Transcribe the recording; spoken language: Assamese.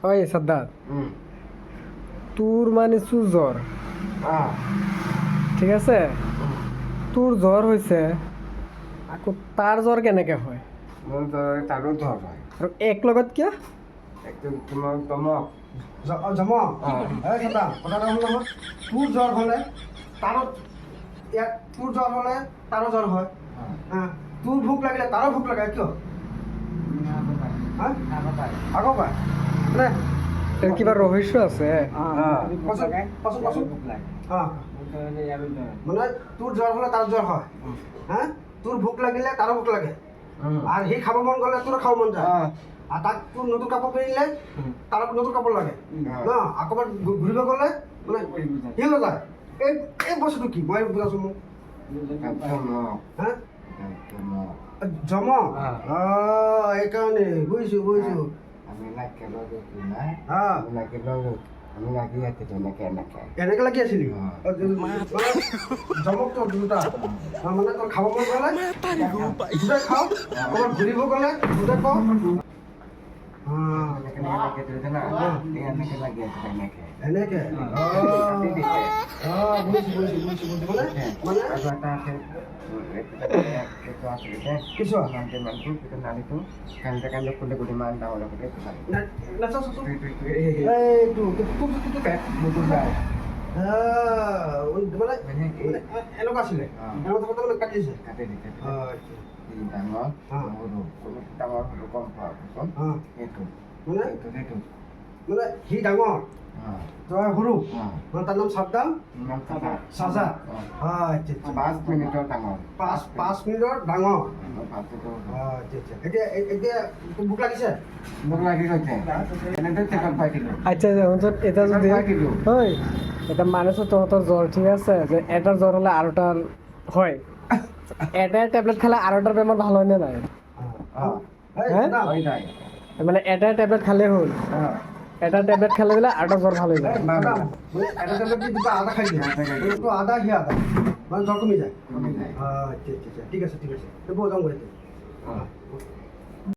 ওই সাদ্দাত, তোৰ মানে চুৰ জ্বৰ, ঠিক আছে? তোৰ জ্বৰ হয়েছে, আকৌ তাৰ জ্বৰ কেনেকে হয়? মোৰ তাৰো জ্বৰ হয়। আৰু এক লগত কিয়? একদম তোমাৰ তমক জমক এই কথা কথাটা হ'ল নহয়, তোৰ জ্বৰ হ'লে তাৰো তোৰ জ্বৰ হ'লে তাৰো জ্বৰ হয়। তোৰ ভোক লাগিলে তাৰো ভোক লাগে, কিয়? আগৰ পাই মানে এৰ কিবা ৰহস্য আছে? মানে তোৰ জ্বৰ হ'লে তাৰ জ্বৰ হয়, তোৰ ভোক লাগিলে তাৰো ভোক লাগে, আৰু সি খাব মন গ'লে তোৰো খাব মন যায়, আৰু তাক তোৰ নতুন কাপোৰ পিন্ধিলে তাৰ নতুন কাপোৰ লাগে ন, আকৌবাৰ ঘূৰিব গ'লে মানে সি হৈ যায়। এই বস্তুটো কি মই বুজাইছোঁ মোক? জমক এইকাৰণে বুজিছোঁ বুজিছোঁ। আমি নাকি লগে নাই, হ্যাঁ আমি নাকি লগে, আমি নাকি আছে এনেকে এনেকে এনেকে লাগি আছিলি জমকটো দুটা, মানে তোৰ খাব মন গ'লে দুটাই খাওঁ, ক'ৰবাত ঘূৰিব গ'লে দুটাই কওঁ। এনেকে লাগি আছে না, এনেকে লাগি আছে এনেকে এনেকে বুজিছোঁ বুজিছোঁ বুজিছোঁ বুজিছোঁ মানে আৰু এটা আছে এইটো আছে কিছু নামটো কিন্তু নালিটো কান্দে কান্দে খুলে খুলে মান ডাঙৰ কৰি এইটো মোৰটো যায় মানে এনেকুৱা আছিলে, এনেকুৱা থাকোঁতে মানে কাটি দিছে। কাটি দিছে আচ্ছা ডাঙৰ সৰু ডাঙৰ সৰু কম পোৱাৰ পিছত এইটো মানে সেইটো মানে সি ডাঙৰ তই সৰু, মানে তাৰ নাম চাদ্দাম নাম কাটা চাজা। আচ্ছা 5 মিনিটৰ ডাঙৰ 5 মিনিটৰ ডাঙৰ। ভাতটো আচ্ছা আচ্ছা এতিয়া এতিয়া তোৰ ভোক লাগিছে? মোক লাগি গৈছে এনেকৈ চেকআপ পাই দিলোঁ। আচ্ছা শুনছোন, এটা যদি হয় এটা মানুষের তহঁতৰ জ্বর, ঠিক আছে, যে এটার জ্বর হলে আরোটার হয়, এটার ট্যাবলেট খেলে আরোটার বেমার ভালো হয় না নাই? মানে এটা ট্যাবলেট খালে হল, এটা ট্যাবলেট খেলে দিলে আরোটা জ্বর ভালো হয়ে যায়। এটা ট্যাবলেট দিয়ে দুটো আদা খাই দিলে একটু আদা সি আদা মানে জ্বর কমে যায়। কমে যায়। আচ্ছা আচ্ছা ঠিক আছে ঠিক আছে, বউ যাওঁ গৈ